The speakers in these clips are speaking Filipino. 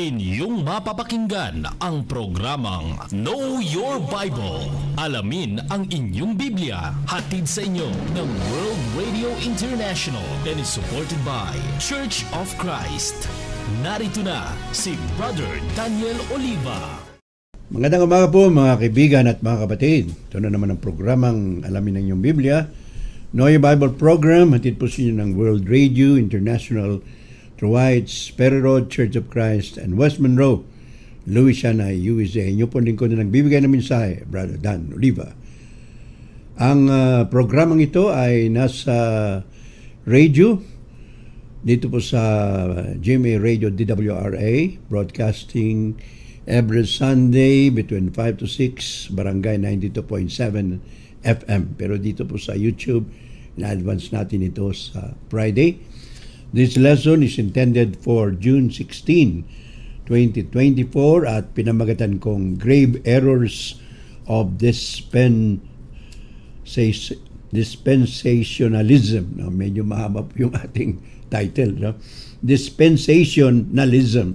Inyong mapapakinggan ang programang Know Your Bible. Alamin ang inyong Biblia. Hatid sa inyo ng World Radio International and is supported by Church of Christ. Narito na si Brother Daniel Oliva. Magandang umaga po mga kaibigan at mga kapatid. Ito na naman ang programang Alamin ang inyong Biblia. Know Your Bible program. Hatid po sa inyo ng World Radio International, Whites, Perry Road, Church of Christ, and West Monroe, Louisiana, USA. Inyo po lingkod na nagbibigay ng mensahe, Brother Dan Oliva. Ang programang ito ay nasa radio, dito po sa GMA Radio DWRA, broadcasting every Sunday between 5 to 6, Barangay 92.7 FM. Pero dito po sa YouTube, na-advance natin ito sa Friday. This lesson is intended for June 16, 2024 at pinamagatan kong Grave Errors of Dispensationalism. No, medyo mahaba po yung ating title. No? Dispensationalism.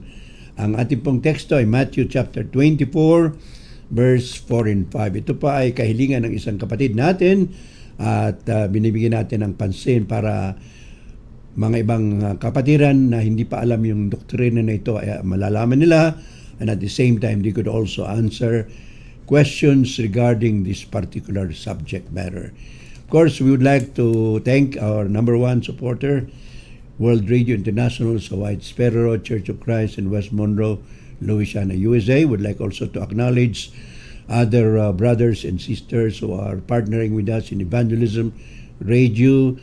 Ang ating pong teksto ay Matthew chapter 24, verse 4 and 5. Ito pa ay kahilingan ng isang kapatid natin at binibigyan natin ng pansin para mga ibang kapatiran na hindi pa alam yung doktrina na ito ay malalaman nila, and at the same time they could also answer questions regarding this particular subject matter. Of course, we would like to thank our number one supporter, World Radio International sa White Sparrow, Church of Christ in West Monroe, Louisiana, USA. Would like also to acknowledge other brothers and sisters who are partnering with us in evangelism, radio,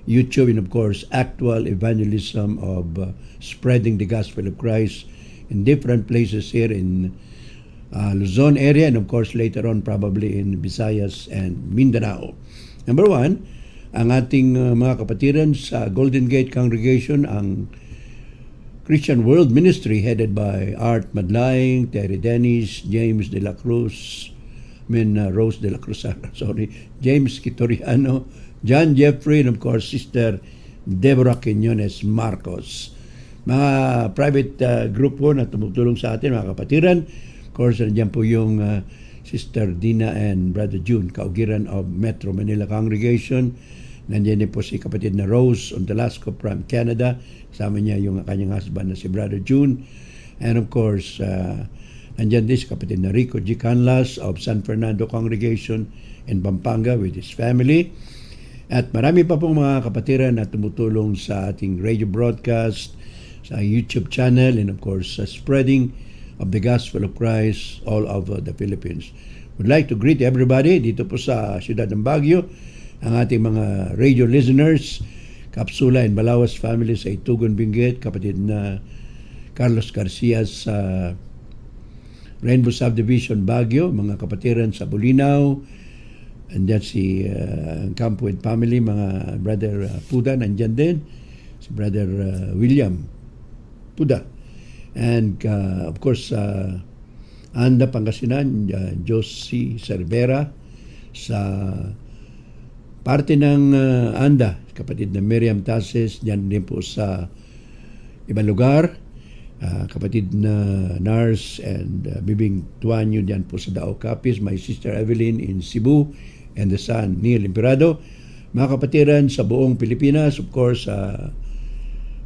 YouTube, and of course, actual evangelism of spreading the gospel of Christ in different places here in Luzon area, and of course, later on probably in Visayas and Mindanao. Number one, ang ating mga kapatiran sa Golden Gate Congregation, ang Christian World Ministry headed by Art Madlaing, Terry Dennis, James De La Cruz, Rose De La Cruz, James Kitoriano, John Jeffrey, and of course, Sister Deborah Quinones Marcos. Mga private group po na tumutulong sa atin, mga kapatiran. Of course, nandiyan po yung Sister Dina and Brother June, kaugiran of Metro Manila Congregation. Nandiyan din po si kapatid na Rose Ontelasco from Canada. Kasama niya yung kanyang husband na si Brother June. And of course, nandiyan din si kapatid na Rico G. Canlas of San Fernando Congregation in Pampanga with his family. At marami pa pong mga kapatiran na tumutulong sa ating radio broadcast, sa YouTube channel, and of course, sa spreading of the gospel of Christ all over the Philippines. Would like to greet everybody dito po sa Siyudad ng Baguio, ang ating mga radio listeners, Kapsula and Balawas family sa Itugon, Benguet, kapatid na Carlos Garcia sa Rainbow Subdivision, Baguio, mga kapatiran sa Bulinaw, and then si Campuid family, mga Brother Puda, nandyan din. Si Brother William Puda. And of course, Anda, Pangasinan, Josie Cervera. Sa parte ng Anda, kapatid na Miriam Tases, dyan din po sa ibang lugar. Kapatid na Nars and Bibing Tuanyo dyan po sa Dao Capiz. My sister Evelyn in Cebu, and the son, Neil Imperado. Mga kapatiran sa buong Pilipinas, of course,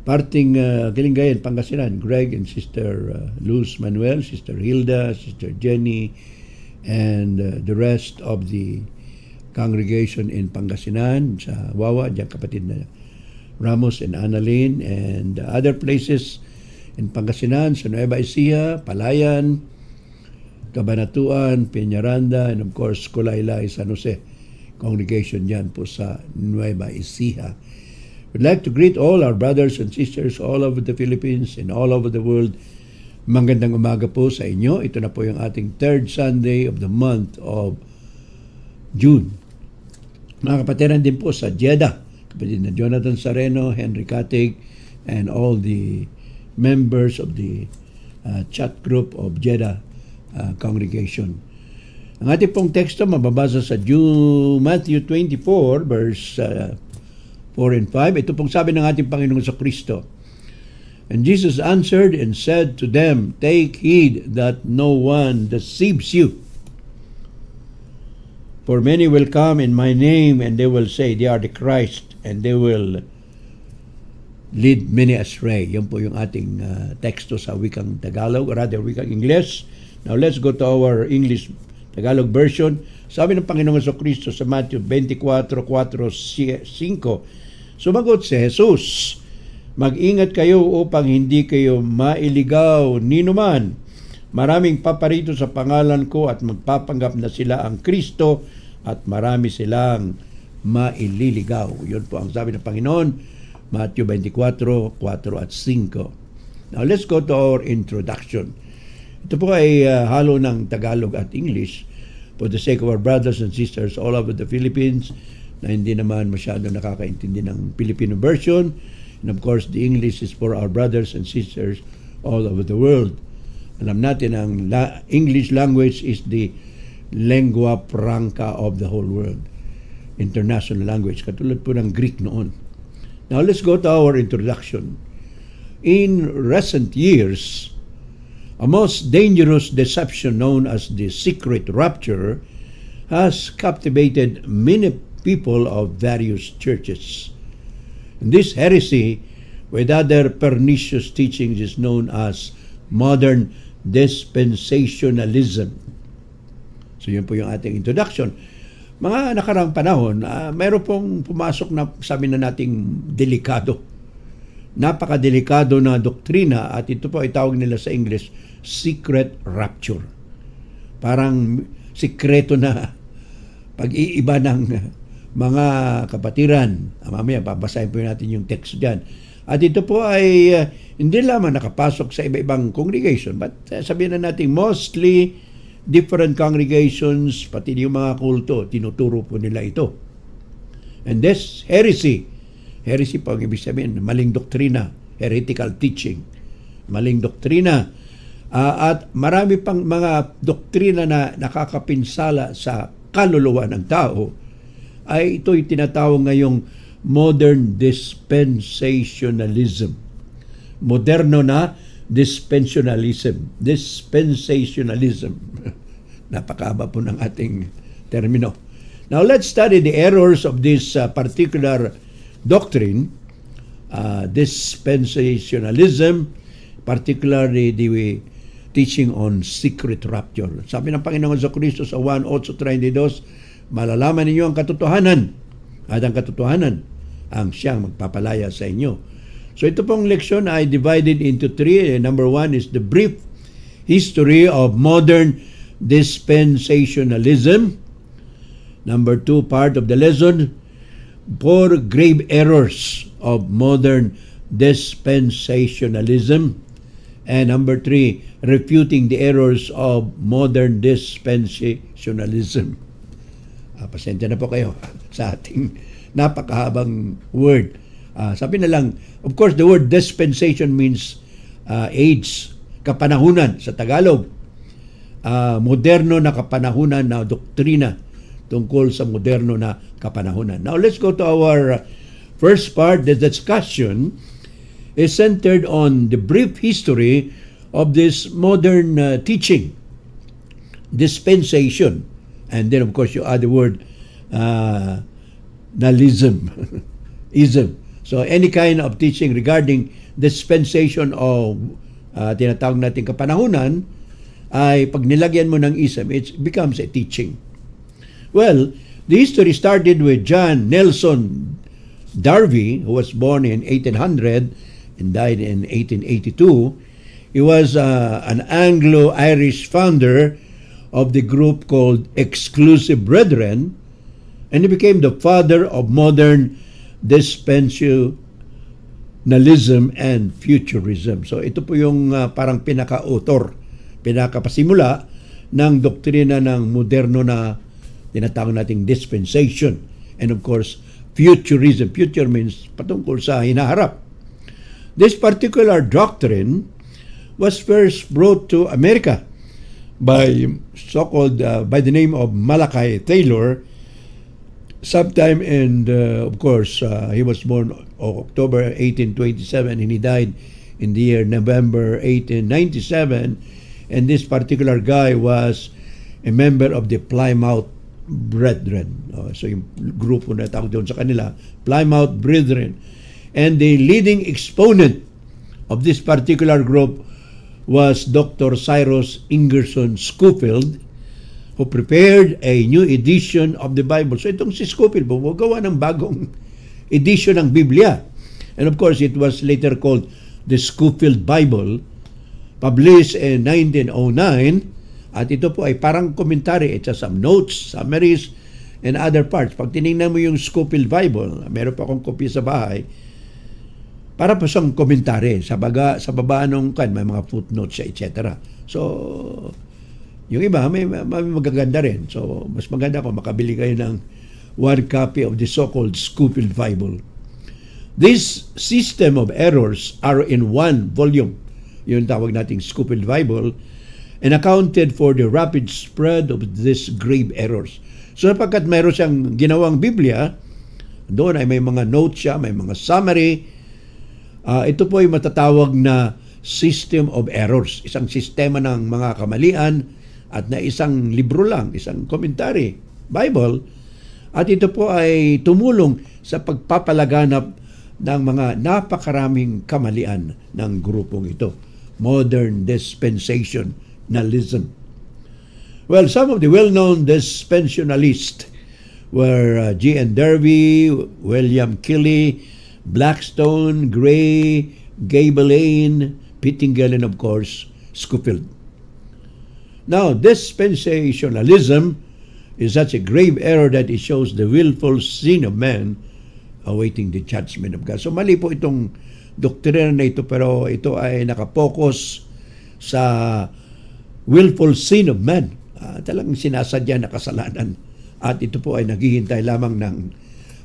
parting Kilingayan, Pangasinan, Greg and Sister Luz Manuel, Sister Hilda, Sister Jenny, and the rest of the congregation in Pangasinan, sa Wawa, diyan kapatid na Ramos and Annalyn, and other places in Pangasinan, sa Nueva Ecija, Palayan, Cabanatuan, Peñaranda, and of course, Kulaylay, San Jose congregation dyan po sa Nueva Ecija. We'd like to greet all our brothers and sisters all over the Philippines and all over the world. Magandang umaga po sa inyo. Ito na po yung ating third Sunday of the month of June. Mga kapatiran din po sa Jeddah, kapatid na Jonathan Sareno, Henry Katig, and all the members of the chat group of Jeddah congregation. Ang ating pong teksto mababasa sa Matthew 24 verse 4 and 5. Ito pong sabi ng ating Panginoong Kristo, And Jesus answered and said to them, Take heed that no one deceives you. For many will come in my name, and they will say they are the Christ, and they will lead many astray. Yan po yung ating teksto sa wikang Tagalog, or rather wikang English. Now let's go to our English Tagalog version. Sabi ng Panginoong Jesucristo sa Matthew 24:4-5, sumagot si Jesus, Mag-ingat kayo upang hindi kayo mailigaw ni numan. Maraming paparito sa pangalan ko at magpapanggap na sila ang Kristo at marami silang maililigaw. Yun po ang sabi ng Panginoon, Matthew 24:4-5. Now let's go to our introduction. Ito po ay halo ng Tagalog at English for the sake of our brothers and sisters all over the Philippines na hindi naman masyado nakakaintindi ng Filipino version. And of course, the English is for our brothers and sisters all over the world. Alam natin ang English language is the lingua franca of the whole world. International language, katulad po ng Greek noon. Now let's go to our introduction. In recent years, a most dangerous deception known as the secret rapture has captivated many people of various churches. This heresy, with other pernicious teachings, is known as modern dispensationalism. So yun po yung ating introduction. Mga nakarang panahon, mayroon pong pumasok na sabi na nating delikado. Napakadelikado na doktrina at ito po ay tawag nila sa English, secret rapture. Parang sikreto na pag-iiba ng mga kapatiran. Mamaya, babasahin po natin yung text dyan. At ito po ay hindi lamang nakapasok sa iba-ibang congregation, but sabihin na natin mostly different congregations, pati yung mga kulto, tinuturo po nila ito. And this heresy po ang ibig sabihin, maling doktrina, heretical teaching, maling doktrina. At marami pang mga doktrina na nakakapinsala sa kaluluwa ng tao, ay ito'y tinatawag ngayong modern dispensationalism. Moderno na dispensationalism. Napakahaba po ng ating termino. Now let's study the errors of this particular doctrine, dispensationalism, particularly the teaching on secret rapture. Sabi ng Panginoon Jesucristo sa Juan 8:32, malalaman ninyo ang katotohanan at ang katotohanan ang siyang magpapalaya sa inyo. So ito pong leksyon ay divided into three. Number one is the brief history of modern dispensationalism. Number two, part of the lesson, 4 grave errors of modern dispensationalism. And number 3, refuting the errors of modern dispensationalism. Pasensya na po kayo sa ating napakahabang word. Sabi na lang, of course, the word dispensation means age, kapanahunan sa Tagalog. Moderno na kapanahunan na doktrina tungkol sa moderno na kapanahunan. Now, let's go to our first part. The discussion is centered on the brief history of this modern teaching, dispensation. And then, of course, you add the word nalism, ism. So, any kind of teaching regarding dispensation of tinatawag natin kapanahunan, ay pag nilagyan mo ng ism, it becomes a teaching. Well, the history started with John Nelson Darby, who was born in 1800 and died in 1882. He was an Anglo-Irish founder of the group called Exclusive Brethren, and he became the father of modern dispensationalism and futurism. So ito po yung parang pinaka-author, pinaka-pasimula ng doktrina ng moderno na tinatawag nating dispensation. And of course, futurism. Future means patungkol sa hinaharap. This particular doctrine was first brought to America by so-called by the name of Malachi Taylor sometime, and of course he was born October 1827 and he died in the year November 1897, and this particular guy was a member of the Plymouth Brethren. So yung grupo na tawag doon sa kanila, Plymouth Brethren. And the leading exponent of this particular group was Dr. Cyrus Ingerson Scofield, who prepared a new edition of the Bible. So itong si Scofield po, gawa ng bagong edition ng Biblia. And of course, it was later called the Scofield Bible, published in 1909. At ito po ay parang commentary. It has some notes, summaries, and other parts. Pag tinignan mo yung Scofield Bible, meron pa akong kopya sa bahay, para po siyang commentary. Sa baba nung may mga footnotes siya, etc. So, yung iba, may magaganda rin. So, mas maganda kung makabili kayo ng one copy of the so-called Scofield Bible. This system of errors are in one volume. Yun tawag nating Scofield Bible, and accounted for the rapid spread of these grave errors. So sapagkat mayroon siyang ginawang Biblia, doon ay may mga notes siya, may mga summary. Ito po ay matatawag na system of errors, isang sistema ng mga kamalian at na isang libro lang, isang commentary, Bible. At ito po ay tumulong sa pagpapalaganap ng mga napakaraming kamalian ng grupong ito. Modern dispensationalism. Well, some of the well-known dispensationalists were G.N. Derby, William Kiley, Blackstone, Gray, Gabelane, Pittingell, and of course, Scofield. Now, dispensationalism is such a grave error that it shows the willful sin of man awaiting the judgment of God. So mali po itong doktrina na ito, pero ito ay nakapokus sa willful sin of man. Talagang sinasadya na kasalanan. At ito po ay naghihintay lamang ng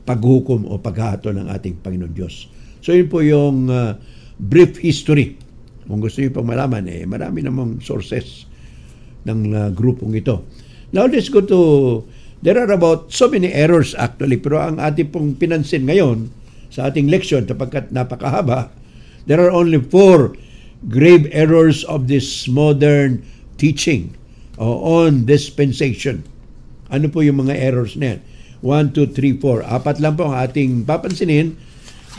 paghukom o paghahato ng ating Panginoon Diyos. So yun po yung brief history. Kung gusto nyo pang malaman, marami namang sources ng grupong ito. Now let's go to, there are about so many errors actually, pero ang ating pong pinansin ngayon sa ating leksyon, sapagkat napakahaba, there are only 4 grave errors of this modern teaching on dispensation. Ano po yung mga errors na yan? 1, 2, 3, 4. 4 lang po ang ating papansinin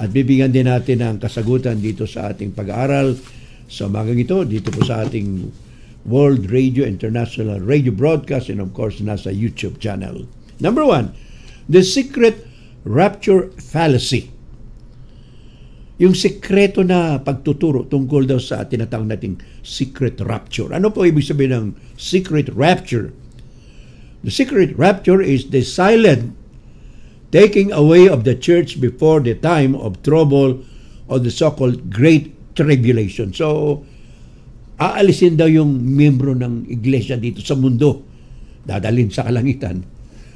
at bibigyan din natin ng kasagutan dito sa ating pag-aaral sa umagang ito, dito po sa ating World Radio International Radio Broadcast, and of course nasa YouTube channel. Number 1, the secret rapture fallacy. Yung sekreto na pagtuturo tungkol daw sa tinatawag nating secret rapture. Ano po ibig sabihin ng secret rapture? The secret rapture is the silent taking away of the church before the time of trouble or the so-called Great Tribulation. So, aalisin daw yung miyembro ng iglesia dito sa mundo, dadalhin sa kalangitan,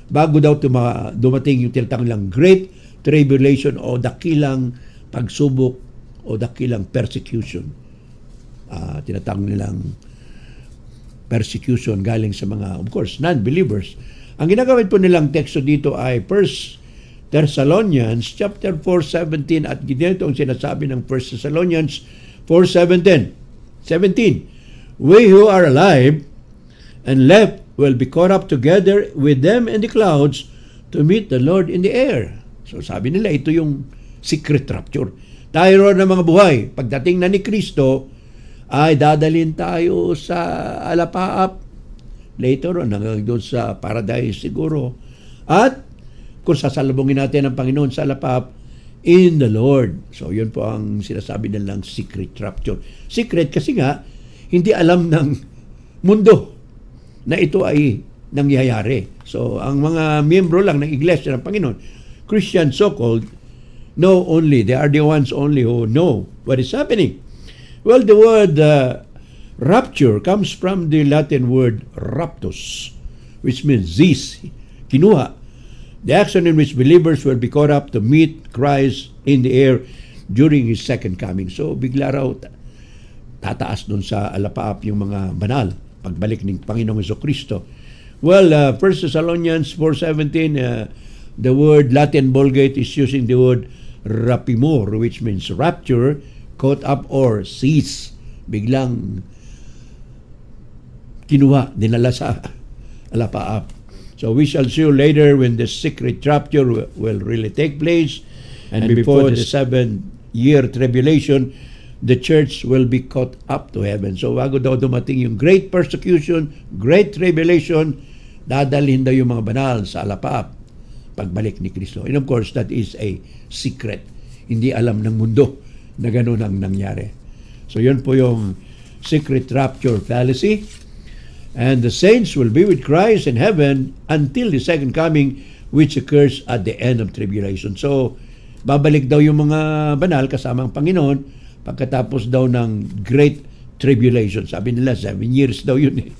bago daw dumating yung tinatawag nilang Great Tribulation o dakilang pagsubok o dakilang persecution. Tinatawag nilang persecution galing sa mga, of course, non-believers. Ang ginagamit po nilang teksto dito ay 1 Thessalonians chapter 4:17, at ganito ang sinasabi ng 1 Thessalonians 4:17. We who are alive and left will be caught up together with them in the clouds to meet the Lord in the air. So sabi nila, ito yung secret rapture. Tayo ron ng mga buhay, pagdating na ni Kristo, ay dadalhin tayo sa alapaap. Later on, hanggang doon sa paradise siguro. At kung sasalubungin natin ang Panginoon sa alapaap, in the Lord. So yun po ang sinasabi nilang secret rapture. Secret kasi nga, hindi alam ng mundo na ito ay nangyayari. So ang mga miyembro lang ng Iglesia ng Panginoon, Christian so-called, know only. They are the ones only who know what is happening. Well, the word rapture comes from the Latin word raptus, which means this, kinuha. The action in which believers will be caught up to meet Christ in the air during His second coming. So, bigla raw tataas dun sa alapaap yung mga banal, pagbalik ng Panginoong Jesucristo. Well, 1 Thessalonians 4:17, the word Latin Vulgate is using the word rapimur, which means rapture, caught up or seized. Biglang kinuha, dinala sa alapaap. So we shall see later when the secret rapture will really take place, and before the 7-year tribulation, the church will be caught up to heaven. So bago daw dumating yung great persecution, great tribulation, dadalhin daw yung mga banal sa alapaap pagbalik ni Kristo. And of course, that is a secret. Hindi alam ng mundo na gano'n ang nangyari. So yun po yung secret rapture fallacy. And the saints will be with Christ in heaven until the second coming, which occurs at the end of tribulation. So, babalik daw yung mga banal kasama ang Panginoon pagkatapos daw ng great tribulation. Sabi nila, 7 years daw yun eh.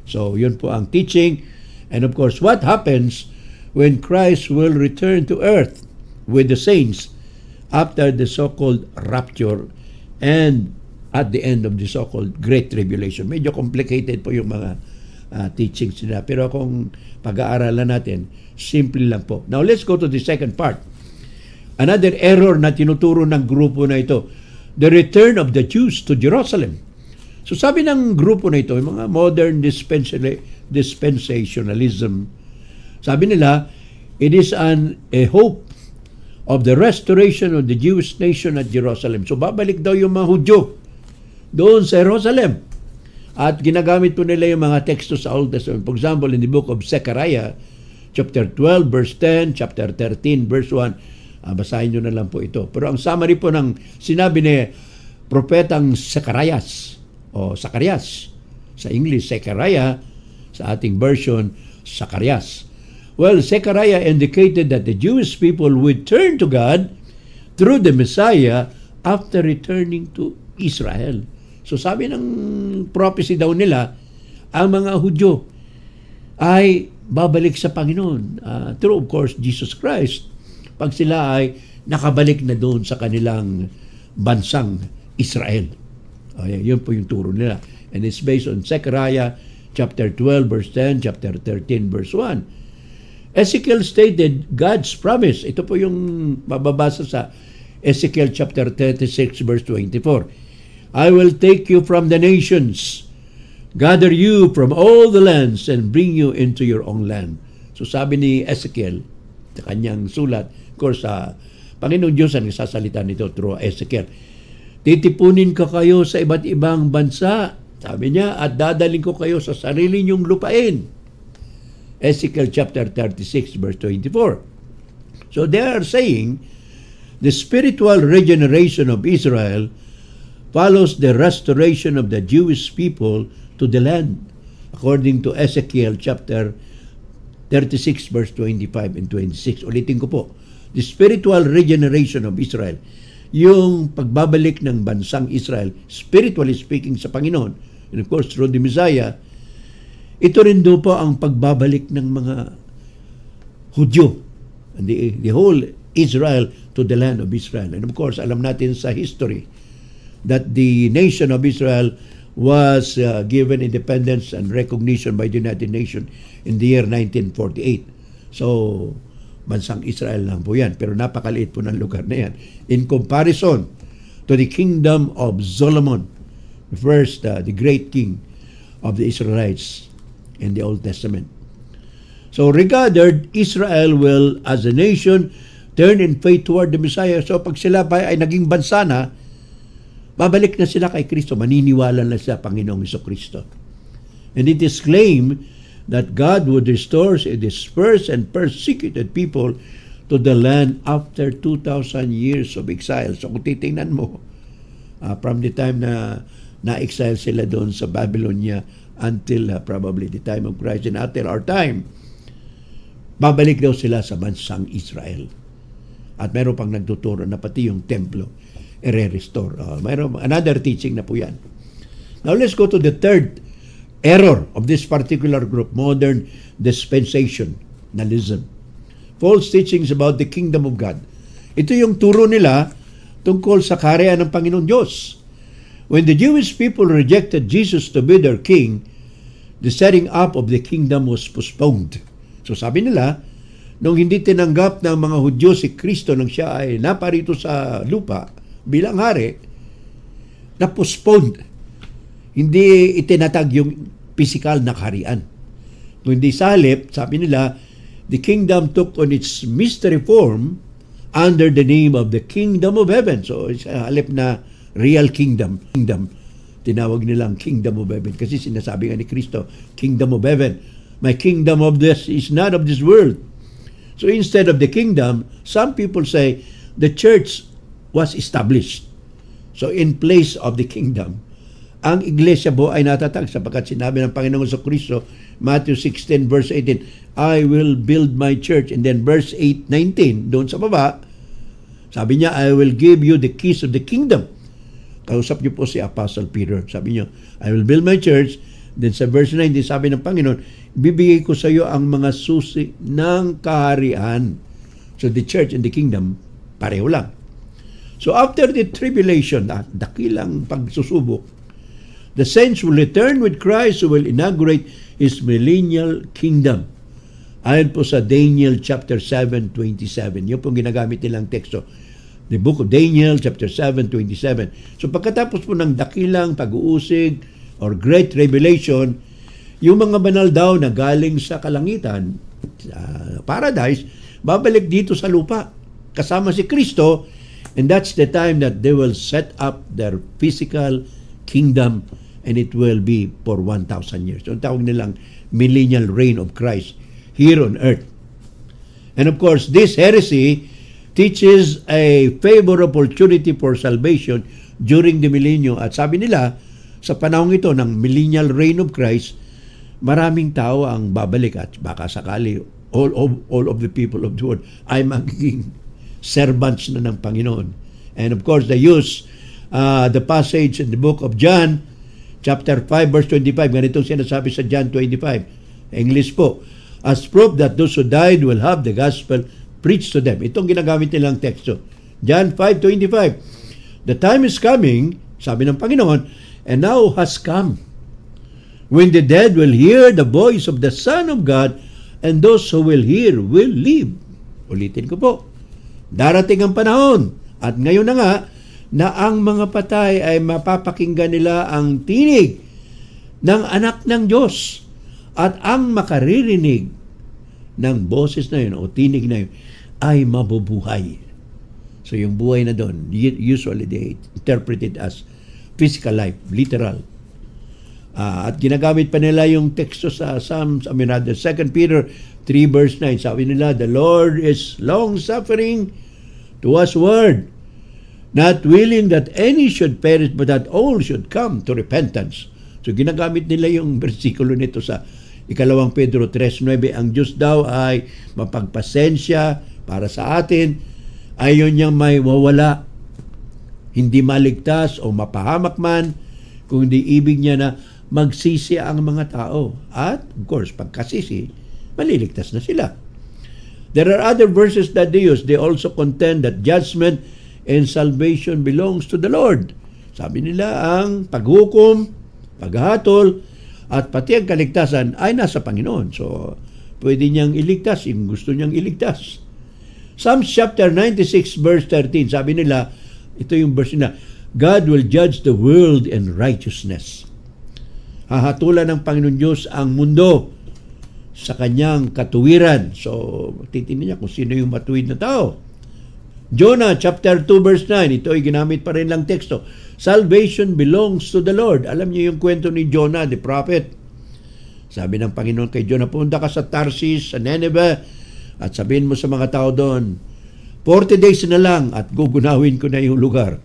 So, yun po ang teaching. And of course, what happens when Christ will return to earth with the saints after the so-called rapture and at the end of the so-called Great Tribulation? Medyo complicated po yung mga teachings nila. Pero kung pag-aaralan natin, simple lang po. Now, let's go to the second part. Another error na tinuturo ng grupo na ito, the return of the Jews to Jerusalem. So sabi ng grupo na ito, yung mga modern dispensationalism, sabi nila, it is a hope of the restoration of the Jewish nation at Jerusalem. So babalik daw yung mga Hudyo doon sa Jerusalem. At ginagamit po nila yung mga teksto sa Old Testament. For example, in the book of Zechariah, chapter 12, verse 10, chapter 13, verse 1. Basahin nyo na lang po ito. Pero ang summary po ng sinabi ni Propetang Zecharias, o Zacarias, sa English, Zechariah, sa ating version, Zacarias. Well, Zechariah indicated that the Jewish people would turn to God through the Messiah after returning to Israel. So sabi ng prophecy daw nila, ang mga Hudyo ay babalik sa Panginoon. Through, of course, Jesus Christ. Pag sila ay nakabalik na doon sa kanilang bansang Israel. Yun po yung turo nila. And it's based on Zechariah chapter 12 verse 10, chapter 13 verse 1. Ezekiel stated God's promise. Ito po yung mababasa sa Ezekiel chapter 36 verse 24. I will take you from the nations, gather you from all the lands, and bring you into your own land. So sabi ni Ezekiel, sa kanyang sulat, of course, Panginoon Diyos ang nagsasalita nito through Ezekiel. Titipunin ko kayo sa iba't ibang bansa, sabi niya, at dadaling ko kayo sa sarili niyong lupain. Ezekiel chapter 36 verse 24. So they are saying the spiritual regeneration of Israel follows the restoration of the Jewish people to the land, according to Ezekiel chapter 36 verse 25 and 26. Ulitin ko po, the spiritual regeneration of Israel, yung pagbabalik ng bansang Israel, spiritually speaking sa Panginoon, and of course through the Messiah, ito rin do po ang pagbabalik ng mga Hudyo, and the whole Israel to the land of Israel. And of course, alam natin sa history that the nation of Israel was given independence and recognition by the United Nations in the year 1948. So, bansang Israel lang po yan. Pero napakaliit po ng lugar na yan. In comparison to the kingdom of Solomon, first, the great king of the Israelites in the Old Testament. So, regarded, Israel will, as a nation, turn in faith toward the Messiah. So, pag sila pa ay naging bansa na, babalik na sila kay Kristo, maniniwala na sa Panginoong Jesucristo. And it is claimed that God would restore the dispersed and persecuted people to the land after 2,000 years of exile. So kung titingnan mo, from the time na na-exile sila doon sa Babylonia until probably the time of Christ and until our time, babalik daw sila sa bansang Israel. At meron pang nagtuturo na pati yung templo i-restore. Mayroon another teaching na po yan. Now let's go to the third error of this particular group, modern dispensationalism. False teachings about the kingdom of God. Ito yung turo nila tungkol sa kaharian ng Panginoon Diyos. When the Jewish people rejected Jesus to be their king, the setting up of the kingdom was postponed. So sabi nila, nung hindi tinanggap ng mga Hudyo si Kristo nang siya ay naparito sa lupa bilang hari, na-postponed. Hindi itinatag yung physical na kaharian. Kundi sa halip, sabi nila, the kingdom took on its mystery form under the name of the kingdom of heaven. So, sa halip na real kingdom, tinawag nilang kingdom of heaven. Kasi sinasabi nga ni Kristo, kingdom of heaven. My kingdom of this is not of this world. So instead of the kingdom, some people say the church was established. So in place of the kingdom, ang iglesia po ay natatag sapagkat sinabi ng Panginoon sa Kristo, Matthew 16 verse 18, I will build my church. And then verse 8:19, doon sa baba, sabi niya, I will give you the keys of the kingdom. Kausap niyo po si Apostle Peter. Sabi niyo, I will build my church. Then sa verse 19, sabi ng Panginoon, bibigay ko sa iyo ang mga susi ng kaharian. So the church and the kingdom, pareho lang. So after the tribulation, dakilang pagsusubok, the saints will return with Christ who will inaugurate His millennial kingdom. Ayon po sa Daniel chapter 7:27. Yun pong ginagamit nilang teksto. The book of Daniel chapter 7:27. So pagkatapos po ng dakilang pag-uusig or great revelation, yung mga banal daw na galing sa kalangitan, paradise, babalik dito sa lupa kasama si Kristo, and that's the time that they will set up their physical kingdom, and it will be for 1,000 years. So, ang tawag nilang millennial reign of Christ here on earth. And of course, this heresy teaches a favorable opportunity for salvation during the millennium. At sabi nila, sa panahon ito ng millennial reign of Christ, maraming tao ang babalik at baka sakali all of the people of the world ay magiging servants na ng Panginoon. And of course, they use the passage in the book of John, chapter 5, verse 25. Ganitong sinasabi sa John 25. English po. As proof that those who died will have the gospel preached to them. Itong ginagamit nilang teksto. John 5:25. The time is coming, sabi ng Panginoon, and now has come, when the dead will hear the voice of the Son of God, and those who will hear will live. Ulitin ko po. Darating ang panahon, at ngayon na nga, na ang mga patay ay mapapakinggan nila ang tinig ng anak ng Diyos, at ang makaririnig ng boses na yun o tinig na yun ay mabubuhay. So yung buhay na doon, usually they interpret it as physical life, literal. At ginagamit pa nila yung teksto sa Psalms, 2 Peter 3 verse 9. Sabi nila, the Lord is long-suffering to us word, not willing that any should perish, but that all should come to repentance. So ginagamit nila yung bersikulo nito sa 2 Pedro 3:9. Ang Diyos daw ay mapagpasensya para sa atin, ayaw niyang may wawala, hindi maligtas o mapahamak man, kundi ibig niya na magsisi ang mga tao. At of course, pagkasisi, maliligtas na sila. There are other verses that they use. They also contend that judgment and salvation belongs to the Lord. Sabi nila, ang paghukom, paghatol, at pati ang kaligtasan ay nasa Panginoon. So, pwede niyang iligtas yung gusto niyang iligtas. Psalms chapter 96 verse 13, sabi nila, ito yung verse na, God will judge the world in righteousness. Hahatulan ng Panginoon Diyos ang mundo sa kanyang katuwiran. So, titingnan niya kung sino yung matuwid na tao. Jonah chapter 2 verse 9, ito ay ginamit pa rin lang teksto. Salvation belongs to the Lord. Alam niyo yung kwento ni Jonah, the prophet. Sabi ng Panginoon kay Jonah, punta ka sa Tarsis, sa Nineveh, at sabihin mo sa mga tao doon, 40 days na lang at gugunawin ko na yung lugar.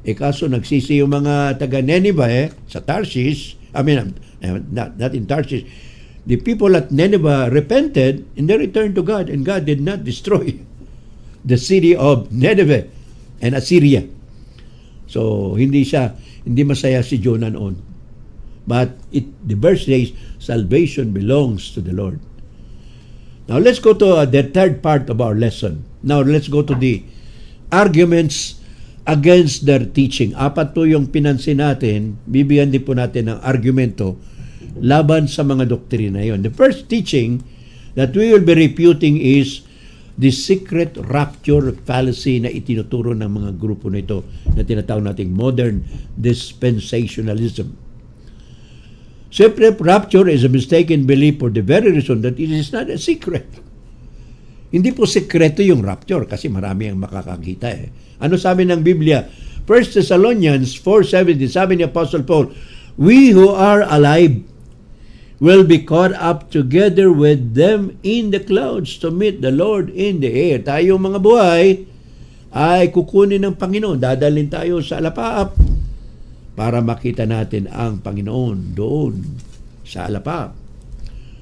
Kaso nagsisi yung mga taga Nineveh sa Tarsis, not in Tarsis. The people at Nineveh repented and they returned to God, and God did not destroy the city of Nineveh and Assyria. So, hindi masaya si Jonah noon. But the verse says, salvation belongs to the Lord. Now, let's go to the third part of our lesson. Now, let's go to the arguments against their teaching. Apat po yung pinansin natin, bibigyan din po natin ng argumento laban sa mga doktrina yon. The first teaching that we will be refuting is the secret rapture fallacy na itinuturo ng mga grupo nito na tinatawag nating modern dispensationalism. Siyempre, rapture is a mistaken belief for the very reason that it is not a secret. Hindi po sekreto yung rapture kasi marami ang makakakita eh. Ano sabi ng Biblia? 1 Thessalonians 4:17, sabi ni Apostle Paul, we who are alive will be caught up together with them in the clouds to meet the Lord in the air. Tayo mga buhay ay kukunin ng Panginoon. Dadalhin tayo sa alapaap para makita natin ang Panginoon doon sa alapaap.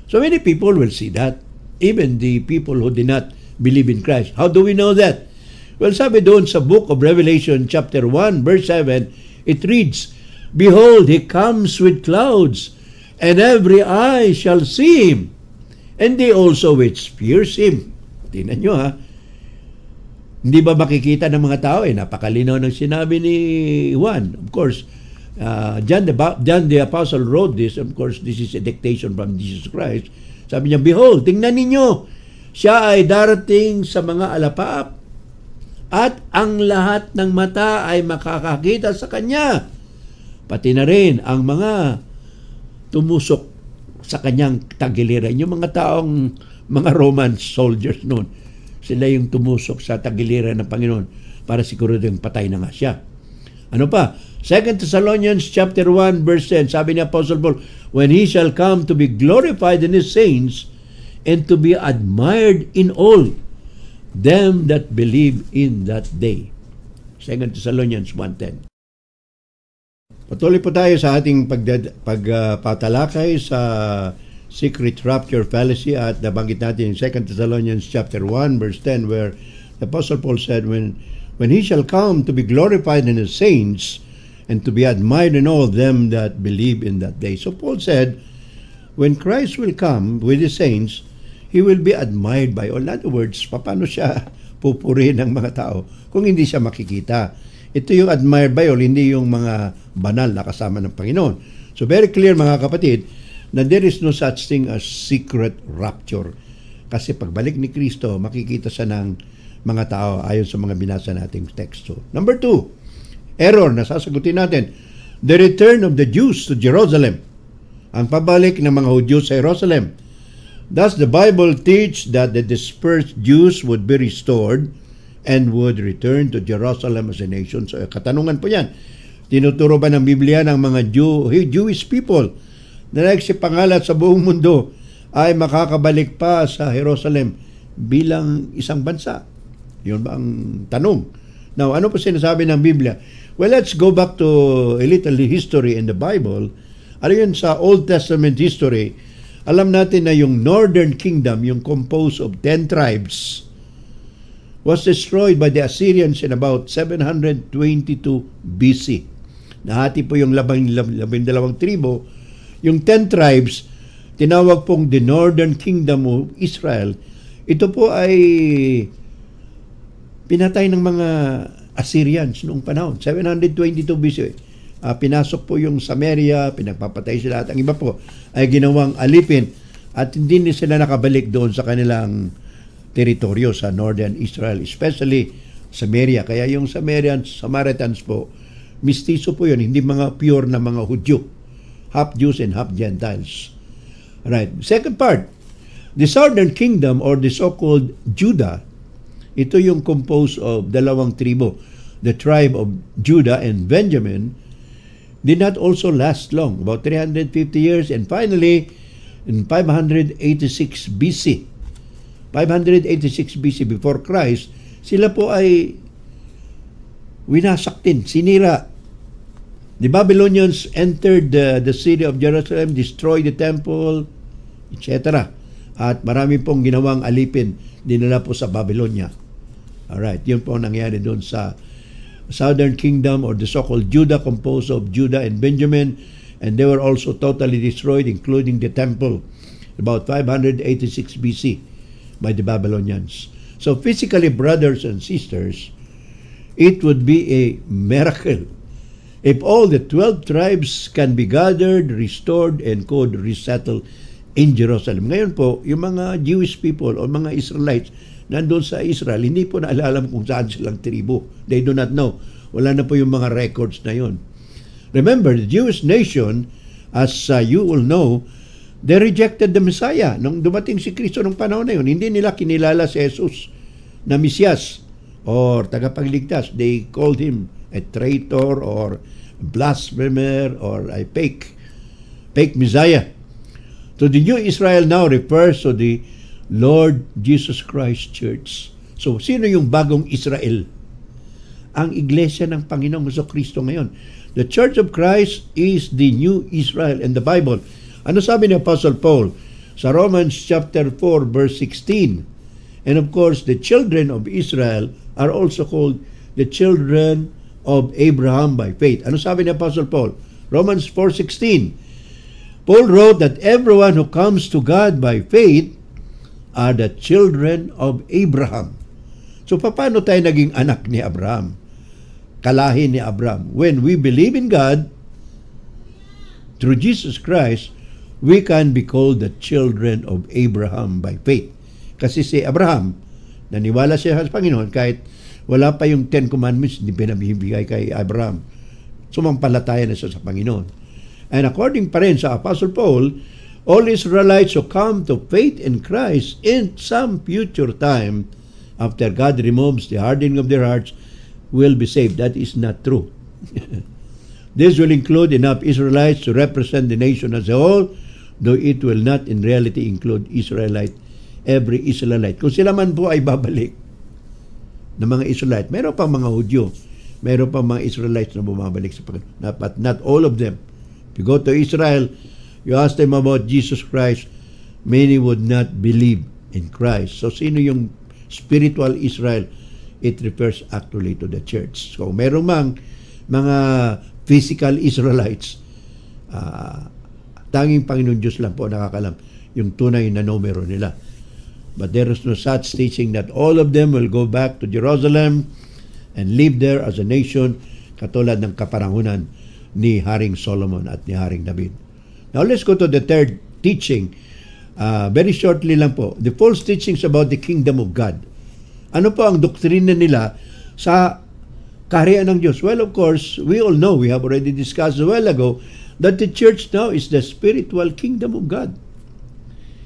So many people will see that. Even the people who did not believe in Christ. How do we know that? Well, sabi doon sa book of Revelation chapter 1 verse 7, it reads, behold, he comes with clouds, and every eye shall see him, and they also which pierce him. Tingnan nyo ha. Hindi ba makikita ng mga tao? Napakalinaw ng sinabi ni Juan. Of course, John the Apostle wrote this. Of course, this is a dictation from Jesus Christ. Sabi niya, behold, tingnan ninyo, siya ay darating sa mga alapaap, at ang lahat ng mata ay makakakita sa kanya. Pati na rin ang mga tumusok sa kanyang tagiliran. Yung mga taong, mga Roman soldiers noon, sila yung tumusok sa tagiliran ng Panginoon para siguradong patay na nga siya. Ano pa? 2 Thessalonians chapter 1 verse 10, sabi ni Apostle Paul, when he shall come to be glorified in his saints and to be admired in all them that believe in that day. 2 Thessalonians 1:10. Patuloy po tayo sa ating pagpatalakay sa secret rapture fallacy at nabanggit natin in 2 Thessalonians chapter 1 verse 10 where the Apostle Paul said, when he shall come to be glorified in his saints and to be admired in all them that believe in that day. So Paul said, when Christ will come with his saints, he will be admired by all. In other words, paano siya pupurihin ng mga tao kung hindi siya makikita? Ito yung admired by all, hindi yung mga banal na kasama ng Panginoon. So very clear mga kapatid, na there is no such thing as secret rapture. Kasi pagbalik ni Kristo, makikita siya ng mga tao ayon sa mga binasa nating teksto. Number 2, error na sasagutin natin. The return of the Jews to Jerusalem. Ang pabalik ng mga Hudyo sa Jerusalem. Does the Bible teach that the dispersed Jews would be restored and would return to Jerusalem as a nation? So katanungan po yan. Tinuturo ba ng Biblia ng mga Jewish people na nagsipangalat sa buong mundo ay makakabalik pa sa Jerusalem bilang isang bansa? Yun ba ang tanong? Now, ano po sinasabi ng Biblia? Well, let's go back to a little history in the Bible. Ano yun sa Old Testament history? Alam natin na yung Northern Kingdom, yung composed of 10 tribes, was destroyed by the Assyrians in about 722 BC. Nahati po yung 12 tribo. Yung 10 tribes, tinawag pong the Northern Kingdom of Israel. Ito po ay pinatay ng mga Assyrians noong panahon, 722 BC. Pinasok po yung Samaria, pinagpapatay sila at ang iba po ay ginawang alipin at hindi sila nakabalik doon sa kanilang teritoryo sa Northern Israel, especially Samaria. Kaya yung Samaritans po, mistiso po yun, hindi mga pure na mga Hudyo, half Jews and half Gentiles. Right. Second part, the Southern Kingdom or the so-called Judah, ito yung composed of dalawang tribo, the tribe of Judah and Benjamin, did not also last long, about 350 years, and finally, in 586 BC, 586 BC before Christ, sila po ay winasak din, sinira. The Babylonians entered the city of Jerusalem, destroyed the temple, etc. At marami pong ginawang alipin, dinala po sa Babylonia. Alright, yun po nangyari doon sa Southern Kingdom or the so-called Judah, composed of Judah and Benjamin, and they were also totally destroyed, including the temple, about 586 BC by the Babylonians. So physically, brothers and sisters, it would be a miracle if all the 12 tribes can be gathered, restored, and could resettle in Jerusalem. Ngayon po, yung mga Jewish people o mga Israelites nandun sa Israel, hindi po naalam kung saan silang tribo. They do not know. Wala na po yung mga records na yun. Remember, the Jewish nation, as you will know, they rejected the Messiah. Nung dumating si Kristo nung panahon na yun, hindi nila kinilala si Jesus na Mesiyas or tagapagligtas. They called him a traitor or blasphemer or a fake Messiah. So the new Israel now refers to the Lord Jesus Christ Church. So sino yung bagong Israel? Ang iglesia ng Panginoong Jesucristo ngayon. The Church of Christ is the new Israel in the Bible. Ano sabi ni Apostle Paul sa Romans chapter 4 verse 16? And of course, the children of Israel are also called the children of Abraham by faith. Ano sabi ni Apostle Paul? Romans 4:16. Paul wrote that everyone who comes to God by faith are the children of Abraham. So paano tayo naging anak ni Abraham? Kalahi ni Abraham. When we believe in God, through Jesus Christ, we can be called the children of Abraham by faith. Kasi si Abraham, naniwala siya sa Panginoon kahit wala pa yung 10 Commandments, hindi pinabibigay kay Abraham. Sumampalataya na siya sa Panginoon. And according pa rin sa Apostle Paul, all Israelites who come to faith in Christ in some future time, after God removes the hardening of their hearts, will be saved. That is not true. This will include enough Israelites to represent the nation as a whole, though it will not in reality include every Israelite. Kung sila man po ay babalik ng mga Israelite, meron pa mga Hudyo, meron pa mga Israelites na bumabalik sa Panginoon. But not all of them. If you go to Israel, you ask them about Jesus Christ, many would not believe in Christ. So, sino yung spiritual Israel? It refers actually to the church. So, merong mga physical Israelites, tanging Panginoon Diyos lang po nakakalam yung tunay na numero nila. But there is no such teaching that all of them will go back to Jerusalem and live there as a nation, katulad ng kaparangunan ni Haring Solomon at ni Haring David. Now let's go to the third teaching. Very shortly lang po. The false teachings about the kingdom of God. Ano po ang doktrina nila sa kaharian ng Diyos? Well, of course, we all know, we have already discussed a while ago, that the church now is the spiritual kingdom of God.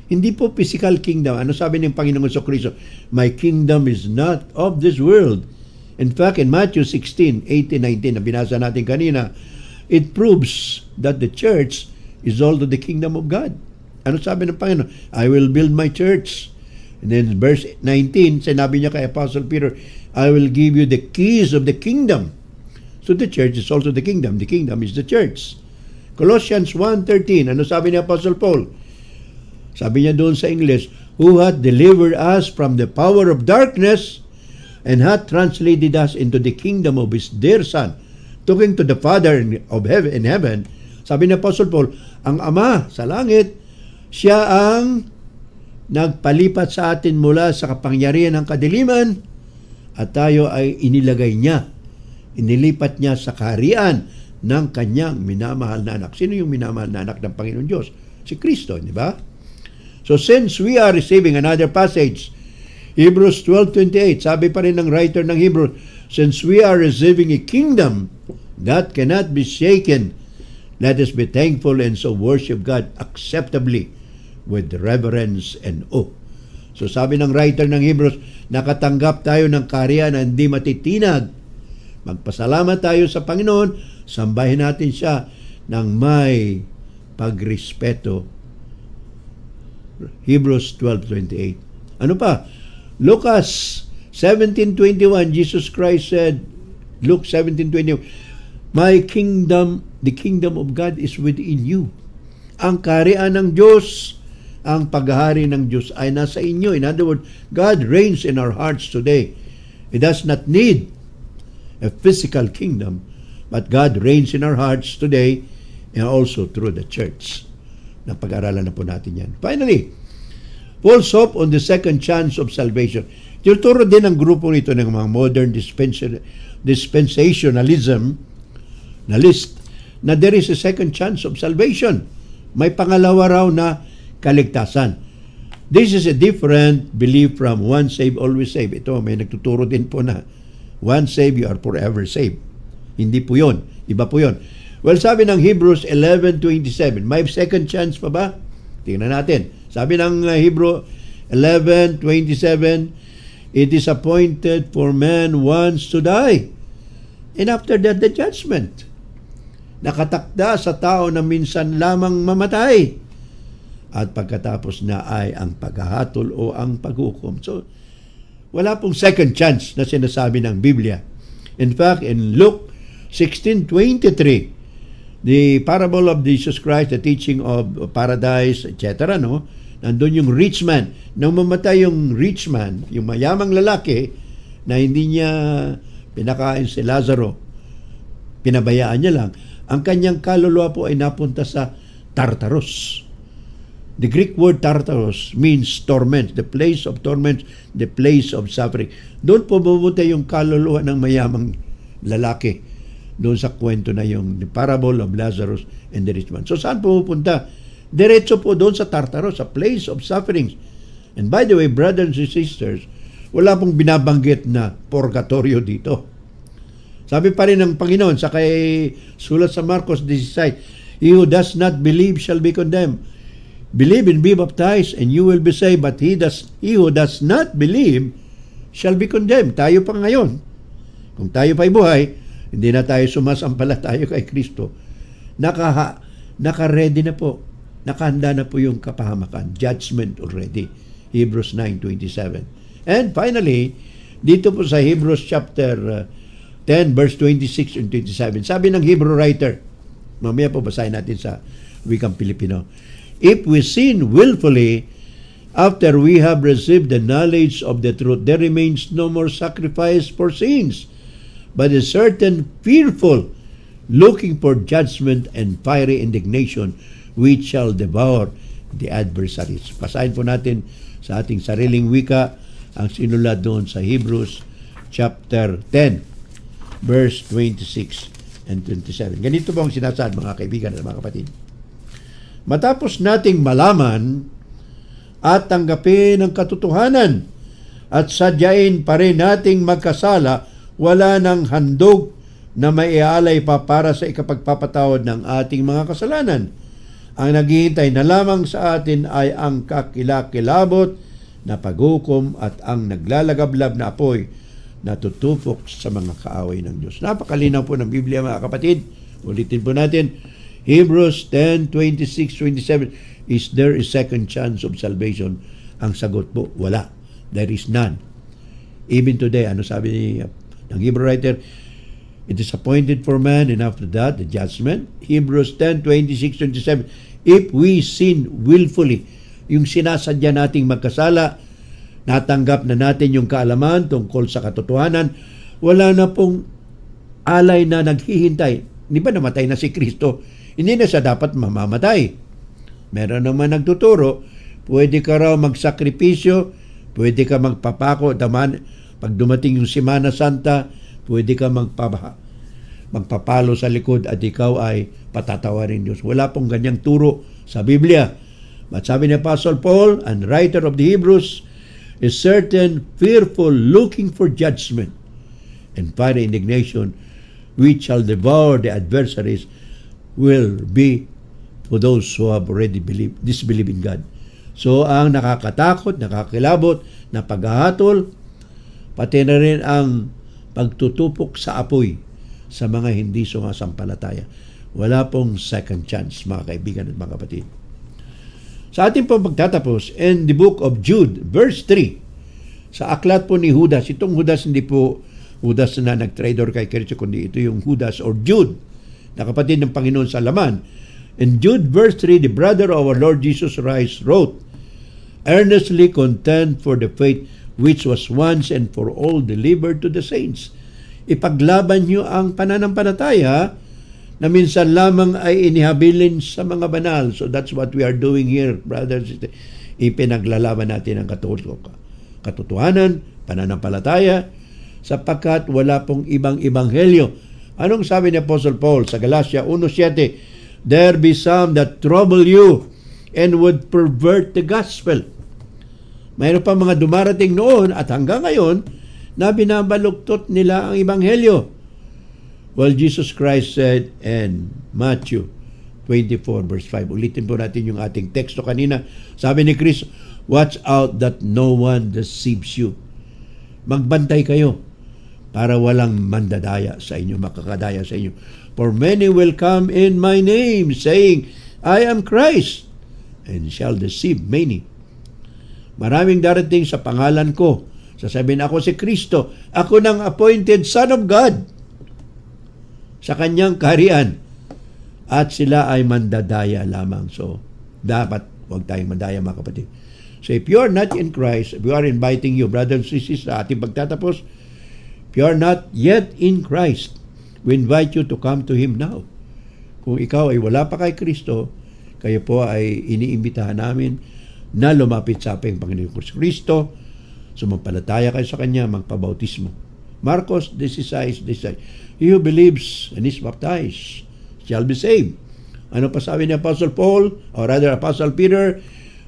Hindi po physical kingdom. Ano sabi ng Panginoong Jesucristo? My kingdom is not of this world. In fact, in Matthew 16:18-19, na binasa natin kanina, it proves that the church is also the kingdom of God. Ano sabi ng Panginoon? I will build my church. And then verse 19, sinabi niya kay Apostle Peter, I will give you the keys of the kingdom. So the church is also the kingdom. The kingdom is the church. Colossians 1:13, ano sabi ni Apostle Paul? Sabi niya doon sa English, who hath delivered us from the power of darkness and hath translated us into the kingdom of His dear Son. Talking to the Father of heaven, in heaven, sabi ni Apostle Paul, ang Ama sa langit, siya ang nagpalipat sa atin mula sa kapangyarihan ng kadiliman at tayo ay inilagay niya. Inilipat niya sa kaharian ng kanyang minamahal na anak. Sino yung minamahal na anak ng Panginoon Diyos? Si Kristo, di ba? So since we are receiving another passage, Hebrews 12:28, sabi pa rin ng writer ng Hebrews, since we are receiving a kingdom that cannot be shaken, let us be thankful and so worship God acceptably with reverence and awe. So sabi ng writer ng Hebrews, nakatanggap tayo ng kaharian na hindi matitinag. Magpasalamat tayo sa Panginoon, sambahin natin siya ng may pagrespeto. Hebrews 12:28. Ano pa? Lucas 17:21, Jesus Christ said, Luke 17:21, my kingdom, the kingdom of God is within you. Ang kaharian ng Diyos, ang paghahari ng Diyos ay nasa inyo. In other words, God reigns in our hearts today. He does not need a physical kingdom, but God reigns in our hearts today and also through the church. Napag-aralan na po natin yan. Finally, false hope on the second chance of salvation. Tinuturo din ang grupo nito ng mga modern dispensationalism na list na there is a second chance of salvation. May pangalawa raw na kaligtasan. This is a different belief from once saved, always saved. Ito, may nagtuturo din po na once saved, you are forever saved. Hindi po yun. Iba po yun. Well, sabi ng Hebrews 11:27, may second chance pa ba? Tingnan natin. Sabi ng Hebrew 11:27, it is appointed for man once to die, and after that the judgment. Nakatakda sa tao na minsan lamang mamatay, at pagkatapos na ay ang paghahatol o ang paghukom. So, wala pong second chance na sinasabi ng Biblia. In fact, in Luke 16:23, the parable of Jesus Christ, the teaching of paradise, etc., no? Nandun yung rich man. Nang mamatay yung rich man, yung mayamang lalaki, na hindi niya pinakain si Lazaro, pinabayaan niya lang, ang kanyang kaluluwa po ay napunta sa Tartarus. The Greek word Tartarus means torment, the place of torment, the place of suffering. Doon po bumubuti yung kaluluwa ng mayamang lalaki. Doon sa kwento na yung the parable of Lazarus and the rich man. So saan pumupunta? Diretso po doon sa Tartarus, a place of sufferings. And by the way, brothers and sisters, wala pong binabanggit na purgatorio dito. Sabi pa rin ng Panginoon sa kay sulat sa Marcos 16, he who does not believe shall be condemned. Believe and be baptized and you will be saved, but he who does not believe shall be condemned. Tayo pa ngayon, kung tayo pa'y buhay, hindi na tayo sumasampalataya kay Kristo, naka-ready na po, nakahanda na po yung kapahamakan, judgment already. Hebrews 9:27. And finally, dito po sa Hebrews chapter 10 verse 26 and 27, sabi ng Hebrew writer, mamaya po basahin natin sa wikang Pilipino, if we sin willfully after we have received the knowledge of the truth, there remains no more sacrifice for sins, but a certain fearful looking for judgment and fiery indignation which shall devour the adversaries. Basahin po natin sa ating sariling wika ang sinulat doon sa Hebrews chapter 10 verse 26 and 27. Ganito po ang sinasaad, mga kaibigan at mga kapatid. Matapos nating malaman at tanggapin ang katotohanan at sadyain pa rin nating magkasala, wala nang handog na maialay pa para sa ikapagpapatawad ng ating mga kasalanan. Ang naghihintay na lamang sa atin ay ang kakilakilabot na paghukom at ang naglalagablab na apoy na tutupok sa mga kaaway ng Diyos. Napakalinaw po ng Biblia, mga kapatid. Ulitin po natin, Hebrews 10:26-27, is there a second chance of salvation? Ang sagot po, wala. There is none. Even today, ano sabi ng Hebrew writer? It is appointed for man, and after that, the judgment. Hebrews 10:26-27, if we sin willfully, yung sinasadya nating magkasala, natanggap na natin yung kaalaman tungkol sa katotohanan, wala na pong alay na naghihintay. Di ba namatay na si Kristo? Hindi na siya dapat mamamatay. Meron naman nagtuturo, pwede ka raw magsakripisyo, pwede ka magpapako, pag dumating yung Semana Santa, pwede ka magpapalo sa likod at ikaw ay patatawarin Diyos. Wala pong ganyang turo sa Biblia. But sabi ni Apostle Paul, and writer of the Hebrews, is certain fearful looking for judgment and fiery indignation which shall devour the adversaries will be for those who have already disbelieved in God. So, ang nakakatakot, nakakilabot na paghahatol, pati na rin ang pagtutupok sa apoy sa mga hindi sumasampalataya. Wala pong second chance, mga kaibigan at mga kapatid. Sa ating pong pagtatapos, in the book of Jude, verse 3, sa aklat po ni Judas, itong Judas hindi po Judas na nag-trader kay Kristo, kundi ito yung Judas or Jude, na kapatid ng Panginoon sa laman. In Jude verse 3, the brother of our Lord Jesus Christ wrote, earnestly contend for the faith which was once and for all delivered to the saints. Ipaglaban nyo ang pananampalataya na minsan lamang ay inihabilin sa mga banal. So that's what we are doing here, brothers. Ipinaglalaban natin ang katotohanan, pananampalataya, sapagkat wala pong ibang ebanghelyo. Anong sabi ni Apostle Paul sa Galatia 1:7? There be some that trouble you and would pervert the gospel. Mayroon pa mga dumarating noon at hanggang ngayon na binabaluktot nila ang ebanghelyo. Well, Jesus Christ said in Matthew 24 verse 5. Ulitin po natin yung ating teksto kanina. Sabi ni Kristo, watch out that no one deceives you. Magbantay kayo para walang mandadaya sa inyo, makakadaya sa inyo. For many will come in my name, saying, I am Christ, and shall deceive many. Maraming darating sa pangalan ko. Sasabihin, ako si Kristo. Ako ng appointed Son of God sa kanyang kaharian. At sila ay mandadaya lamang. So, dapat huwag tayong mandaya, mga kapatid. So, if you are not in Christ, if you are inviting you, brothers and sisters, sa ating pagtatapos, if you are not yet in Christ, we invite you to come to Him now. Kung ikaw ay wala pa kay Kristo, kayo po ay iniimbitahan namin na lumapit sa ating Panginoon Kristo, sumampalataya kayo sa Kanya, magpabautismo. Marcos 16:16. He who believes and is baptized shall be saved. Ano pa sabi ni Apostle Paul, or rather Apostle Peter?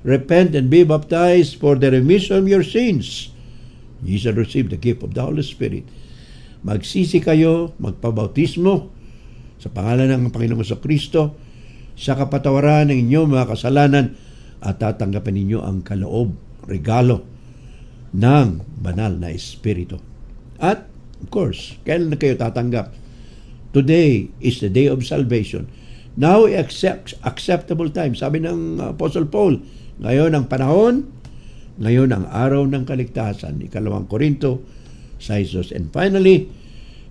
Repent and be baptized for the remission of your sins. You shall receive the gift of the Holy Spirit. Magsisi kayo, magpabautismo sa pangalan ng Panginoong Kristo sa kapatawaran ng inyong mga kasalanan at tatanggapin ninyo ang kaloob, regalo ng banal na Espiritu. At, of course, kailan na kayo tatanggap? Today is the day of salvation. Now, acceptable time. Sabi ng Apostle Paul, ngayon ang panahon, ngayon ang araw ng kaligtasan. 2 Korinto 6. And finally,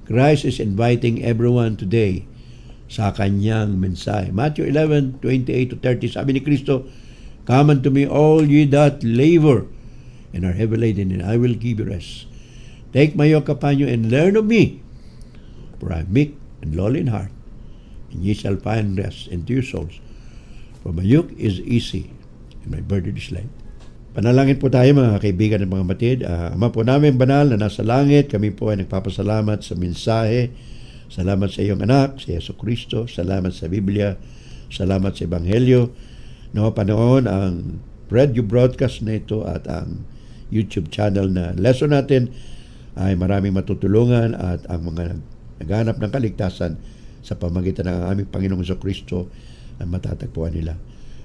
Christ is inviting everyone today sa kanyang mensahe. Matthew 11:28-30, sabi ni Kristo, come unto me all ye that labor and are heavy laden, and I will give you rest. Take my yoke upon you and learn of me, for I am meek and lowly in heart, and ye shall find rest into your souls. For my yoke is easy, and my burden is light. Panalangin po tayo, mga kaibigan at mga kapatid. Ama po namin banal na nasa langit, kami po ay nagpapasalamat sa mensahe. Salamat sa iyong anak, si Yesu Kristo. Salamat sa Biblia. Salamat sa Ebanghelyo. Panoon ang radio broadcast na ito at ang YouTube channel na lesson natin ay maraming matutulungan at ang mga naghanap ng kaligtasan sa pamagitan ng aming Panginoong Kristo ay matatagpuan nila.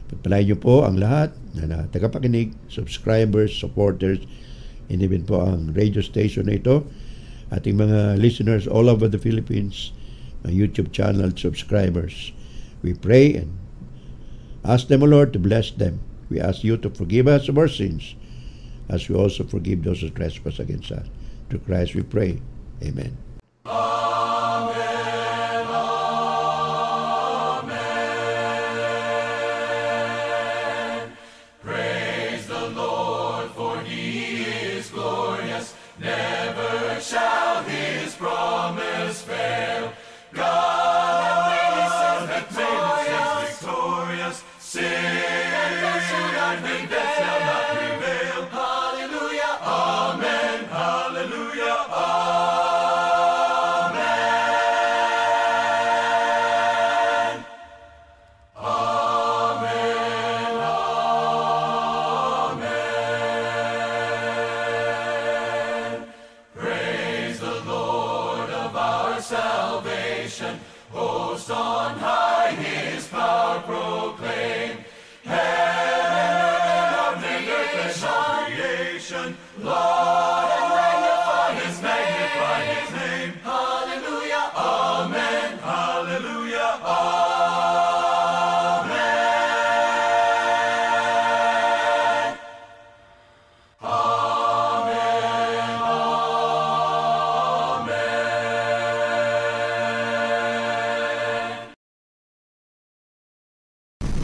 Pagpalain niyo po ang lahat na tagapakinig, subscribers, supporters, and even po ang radio station na ito, ating mga listeners all over the Philippines, mga YouTube channel subscribers. We pray and ask them, O Lord, to bless them. We ask you to forgive us of our sins as we also forgive those who trespass against us. Through Christ we pray. Amen.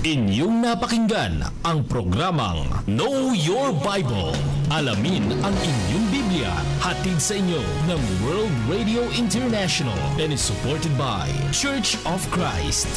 Inyong napakinggan ang programang Know Your Bible. Alamin ang inyong Biblia. Hatid sa inyo ng World Radio International and is supported by Church of Christ.